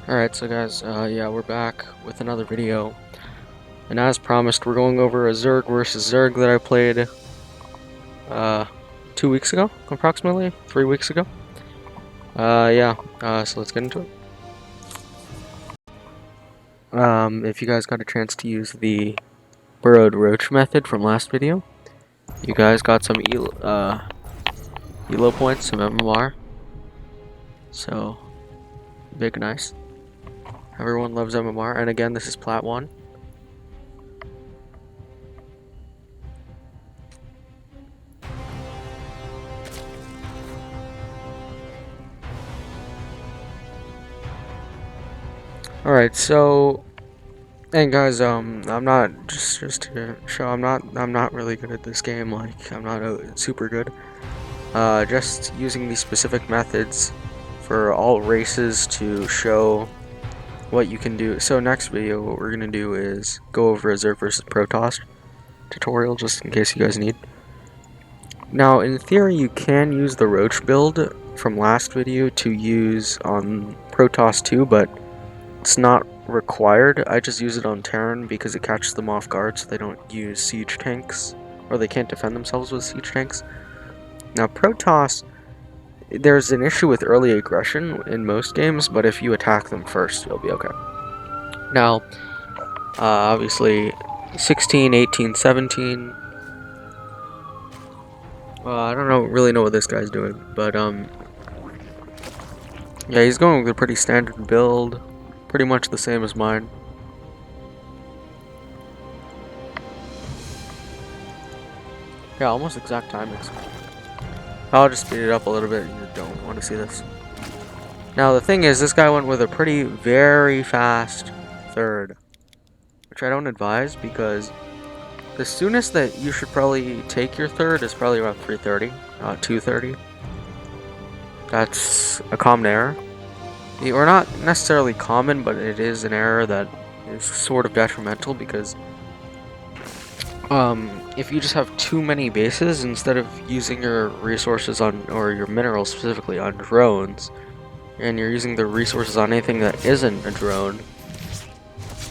Alright, so guys, yeah, we're back with another video. And as promised, we're going over a Zerg versus Zerg that I played, 2 weeks ago, approximately, 3 weeks ago. Yeah, so let's get into it. If you guys got a chance to use the burrowed roach method from last video, you guys got some elo points, some MMR. So, big nice. Everyone loves MMR, and again, this is Plat 1. Alright, so, and guys, I'm not just to show I'm not really good at this game. Like, I'm not super good. Just using these specific methods for all races to show what you can do. So next video, what we're gonna do is go over a Zerg versus Protoss tutorial, just in case you guys need. Now, in theory, you can use the Roach build from last video to use on Protoss 2, but it's not required. I just use it on Terran because it catches them off guard, so they don't use siege tanks, or they can't defend themselves with siege tanks. Now, Protoss, there's an issue with early aggression in most games, but if you attack them first, you'll be okay. Now, obviously, 16, 18, 17. I don't really know what this guy's doing, but yeah, he's going with a pretty standard build. Pretty much the same as mine. Yeah, almost exact timings. I'll just speed it up a little bit. You don't want to see this. Now the thing is, this guy went with a very fast third, which I don't advise because the soonest that you should probably take your third is probably around 3:30, 2:30. That's a common error. Or not necessarily common, but it is an error that is sort of detrimental because if you just have too many bases, instead of using your resources on, or your minerals specifically, on drones, and you're using the resources on anything that isn't a drone,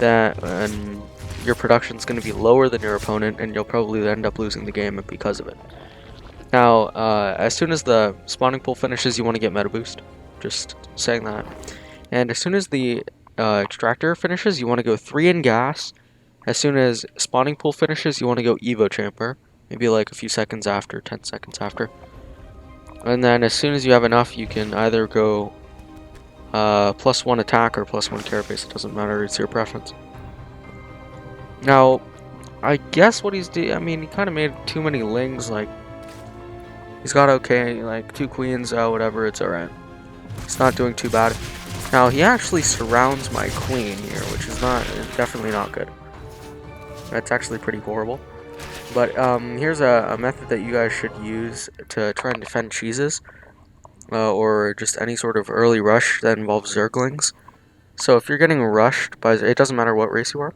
and your production's going to be lower than your opponent, and you'll probably end up losing the game because of it. Now, as soon as the spawning pool finishes, you want to get meta boost. Just saying that. And as soon as the extractor finishes, you want to go 3 in gas. As soon as spawning pool finishes, you want to go Evo Chamber. Maybe like a few seconds after, 10 seconds after. And then as soon as you have enough, you can either go +1 attack or +1 carapace. It doesn't matter, it's your preference. Now, I guess what he's doing, I mean, he kind of made too many lings. Like, he's got okay, like 2 queens, whatever, it's alright. It's not doing too bad. Now, he actually surrounds my queen here, which is definitely not good. That's actually pretty horrible. But here's a method that you guys should use to try and defend cheeses, or just any sort of early rush that involves Zerglings. So if you're getting rushed by, it doesn't matter what race you are,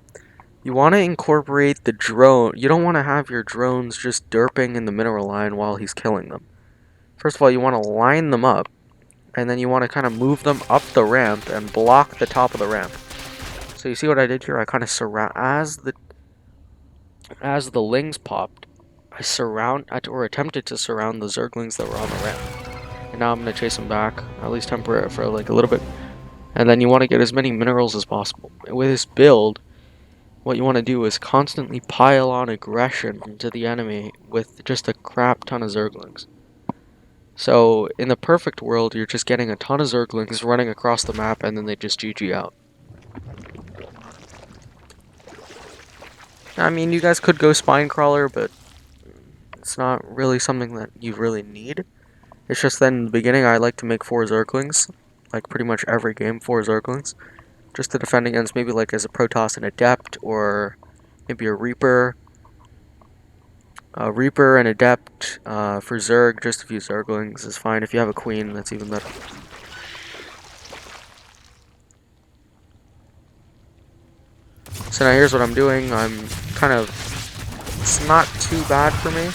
you want to incorporate the drone. You don't want to have your drones just derping in the mineral line while he's killing them. First of all, you want to line them up, and then you want to kind of move them up the ramp and block the top of the ramp. So you see what I did here? I kind of surround, as the lings popped, or attempted to surround the Zerglings that were on the ramp. And now I'm going to chase them back, at least temporarily, for like a little bit. And then you want to get as many minerals as possible. With this build, what you want to do is constantly pile on aggression into the enemy with just a crap ton of Zerglings. So, in the perfect world, you're just getting a ton of Zerglings running across the map, and then they just GG out. I mean, you guys could go Spinecrawler, but it's not really something that you really need. It's just that in the beginning, I like to make 4 Zerglings. Like, pretty much every game, 4 Zerglings. Just to defend against, maybe like as a Protoss and Adept, or maybe a Reaper. Reaper and Adept for Zerg, just a few Zerglings is fine. If you have a Queen, that's even better. So now here's what I'm doing. I'm kind of... It's not too bad for me.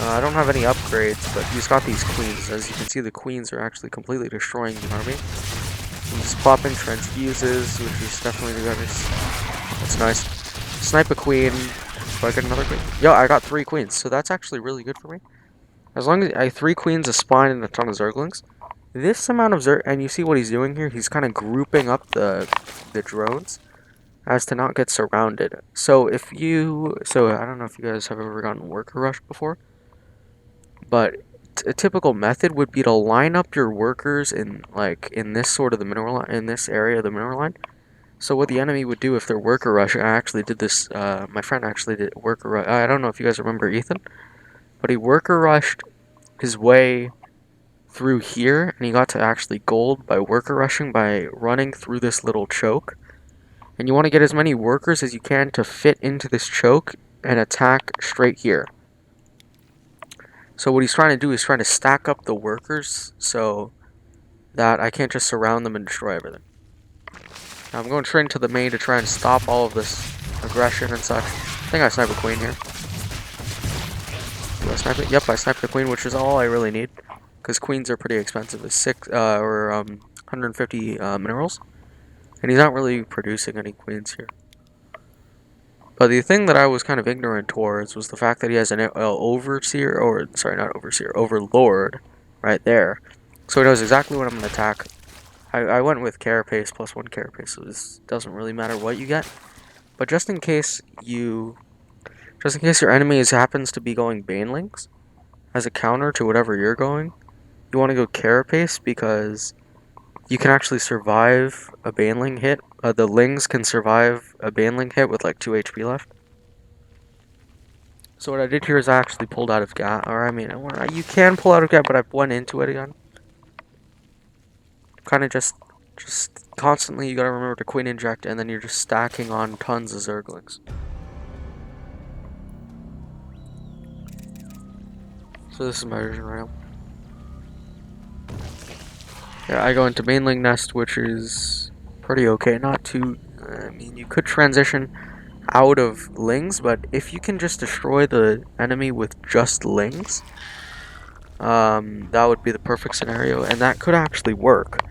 I don't have any upgrades upgrades, but he's got these queens. As you can see, the queens are actually completely destroying the army. He's popping transfuses, which is definitely the best. That's nice. Snipe a queen. Do I get another queen? Yo, I got 3 queens, so that's actually really good for me. As long as I 3 queens, a spine, and a ton of Zerglings. This amount of Zerg, and you see what he's doing here? He's kind of grouping up the drones as to not get surrounded. So I don't know if you guys have ever gotten worker rush before, but a typical method would be to line up your workers in this sort of the mineral line, in this area of the mineral line. So what the enemy would do if they're worker rush, I actually did this. My friend actually did worker rush. I don't know if you guys remember Ethan, but he worker rushed his way through here, and he got to actually gold by worker rushing by running through this little choke. And you want to get as many workers as you can to fit into this choke and attack straight here. So what he's trying to do is trying to stack up the workers so that I can't just surround them and destroy everything. Now I'm going straight into the main to try and stop all of this aggression and such. I think I sniped a queen here. Do I snipe it? Yep, I sniped the queen, which is all I really need. Because queens are pretty expensive. It's 150 minerals. And he's not really producing any queens here. But the thing that I was kind of ignorant towards was the fact that he has an overseer, or sorry, not overseer, overlord right there. So he knows exactly what I'm going to attack. I went with carapace plus 1 carapace, so this doesn't really matter what you get. But just in case your enemy happens to be going banelings as a counter to whatever you're going, you want to go carapace because you can actually survive a baneling hit. The lings can survive a baneling hit with like 2 HP left. So what I did here is I actually pulled out of gas, or I mean, you can pull out of gas, but I went into it again. Kind of just constantly, you gotta remember to queen inject, and then you're just stacking on tons of Zerglings. So this is my version right now. Yeah, I go into baneling nest, which is pretty okay. Not too, I mean, you could transition out of lings, but if you can just destroy the enemy with just lings, that would be the perfect scenario, and that could actually work.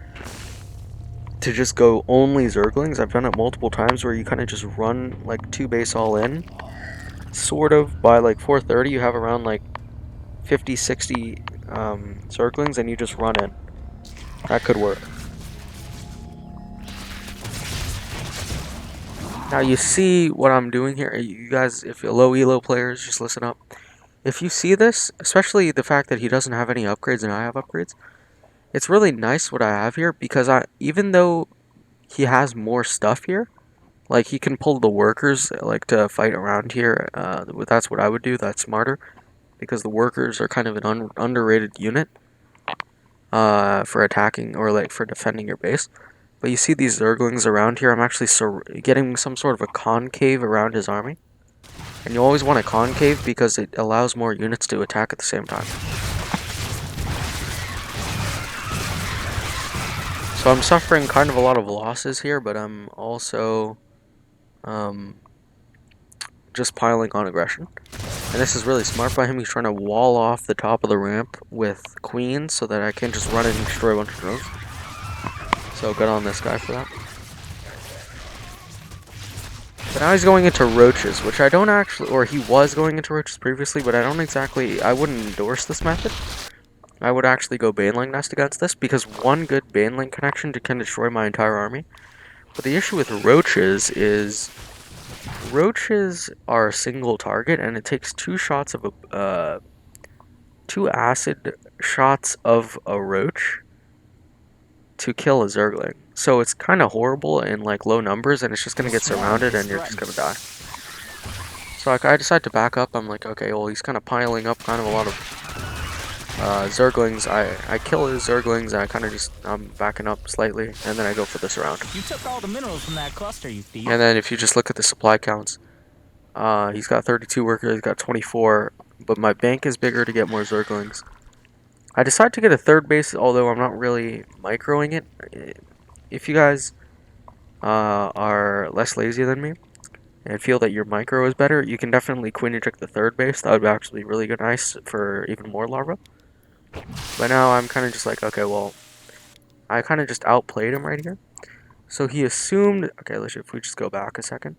To just go only Zerglings, I've done it multiple times where you kind of just run like 2 base all in. Sort of, by like 4:30 you have around like 50-60 Zerglings, and you just run in. That could work. Now you see what I'm doing here. You guys, if you're low elo players, just listen up. If you see this, especially the fact that he doesn't have any upgrades and I have upgrades, it's really nice what I have here, because even though he has more stuff here, like he can pull the workers like to fight around here. That's what I would do. That's smarter, because the workers are kind of an underrated unit for attacking or like for defending your base. But you see these Zerglings around here. I'm actually getting some sort of a concave around his army. And you always want a concave because it allows more units to attack at the same time. So I'm suffering kind of a lot of losses here, but I'm also just piling on aggression. And this is really smart by him. He's trying to wall off the top of the ramp with queens so that I can just run in and destroy a bunch of drones. So good on this guy for that. But now he's going into roaches, which I don't actually, or he was going into roaches previously, but I wouldn't endorse this method. I would actually go baneling nest against this, because one good baneling connection can destroy my entire army. But the issue with roaches is roaches are a single target, and it takes 2 shots of 2 acid shots of a roach to kill a Zergling. So it's kind of horrible in like low numbers, and it's just gonna get surrounded and you're just gonna die. So like, I decide to back up. I'm like, okay, well, he's kind of piling up kind of a lot of Zerglings. I kill his Zerglings, and I'm backing up slightly, and then I go for this round. You took all the minerals from that cluster, you thief. And then if you just look at the supply counts, he's got 32 workers, he's got 24, but my bank is bigger to get more Zerglings. I decided to get a 3rd base, although I'm not really microing it. If you guys are less lazy than me, and feel that your micro is better, you can definitely queen inject the third base. That would actually be really good, nice for even more larva. But now I'm kind of just like, okay, well, I kind of just outplayed him right here. So he assumed, okay, if we just go back a second.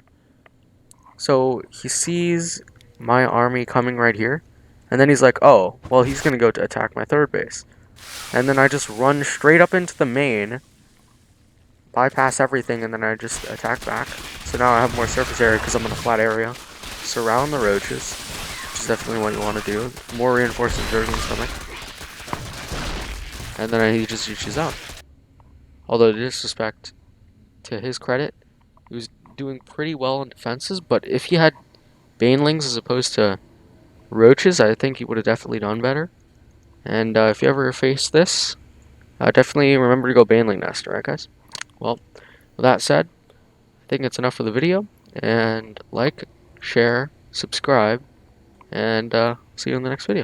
So he sees my army coming right here, and then he's like, oh, well, he's going to go to attack my third base. And then I just run straight up into the main, bypass everything, and then I just attack back. So now I have more surface area because I'm in a flat area. Surround the roaches, which is definitely what you want to do. More reinforcing Zerglings coming. And then he just reaches out. Although, disrespect to his credit, he was doing pretty well in defenses, but if he had Banelings as opposed to Roaches, I think he would have definitely done better. And if you ever face this, definitely remember to go Baneling Nest, alright guys? Well, with that said, I think it's enough for the video, and like, share, subscribe, and see you in the next video.